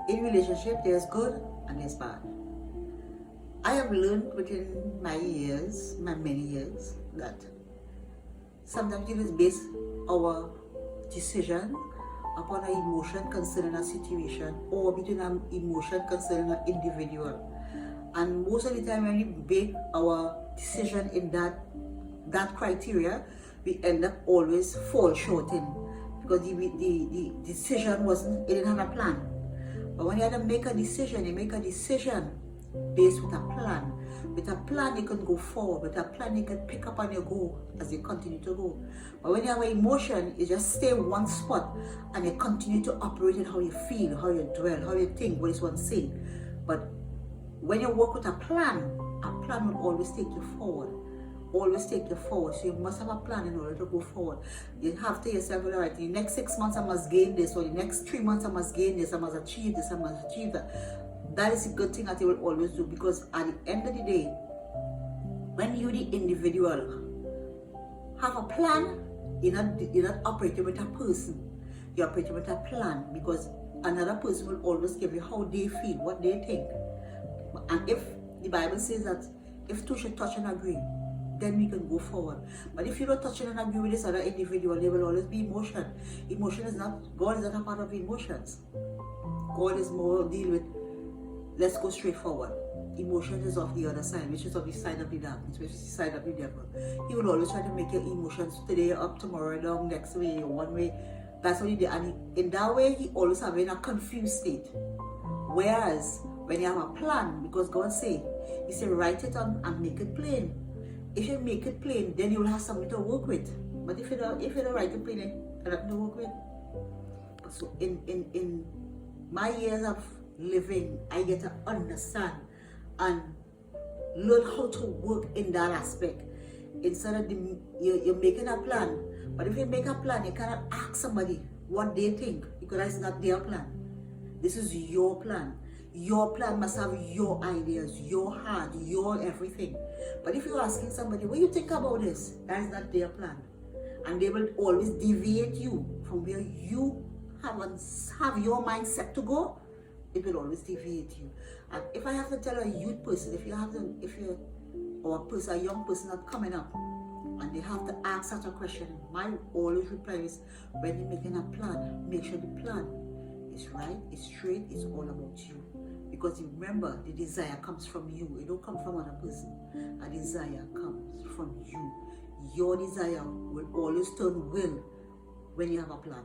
in relationship, there's good and there's bad. I have learned within my years, my many years, that sometimes we just base our decision upon an emotion concerning a situation or between an emotion concerning an individual. And most of the time when we base our decision in that criteria, we end up always fall short in, because the decision wasn't, it didn't have a plan. But when you have to make a decision, you make a decision based with a plan. With a plan you can go forward, with a plan you can pick up and you go as you continue to go. But when you have an emotion, you just stay in one spot and you continue to operate in how you feel, how you dwell, how you think, what is one saying. But when you work with a plan will always take you forward. Always take you forward. So you must have a plan in order to go forward. You have to yourself, all right, in the next 6 months I must gain this, or the next 3 months I must gain this, I must achieve this, I must achieve that. That is a good thing that you will always do, because at the end of the day, when you the individual have a plan, you're not operating with a person. You're operating with a plan, because another person will always give you how they feel, what they think. And if the Bible says that if two should touch and agree, then we can go forward. But if you don't touch and agree with this other individual, there will always be emotion. Emotion is not, God is not a part of emotions. God is more deal with, let's go straight forward. Emotion is of the other side, which is of the side of the darkness, which is the side of the devil. He will always try to make your emotions today up, tomorrow down, next way, one way. That's what he did. And in that way, he always have in a confused state. Whereas, when you have a plan, because God say, he said, write it on and make it plain. If you make it plain, then you will have something to work with. But if you don't write it plain, you have nothing to work with. So in my years of living, I get to understand and learn how to work in that aspect. Instead of you're making a plan, but if you make a plan, you cannot ask somebody what they think, because it's not their plan. This is your plan. Your plan must have your ideas, your heart, your everything. But if you're asking somebody, what do you think about this? That is not their plan. And they will always deviate you from where you have your mind set to go. It will always deviate you. And if I have to tell a youth person, or a young person that's coming up, and they have to ask such a question, my always reply is, when you're making a plan, make sure the plan is right, it's straight, it's all about you. Because remember, the desire comes from you. It don't come from another person. A desire comes from you. Your desire will always turn will when you have a plan.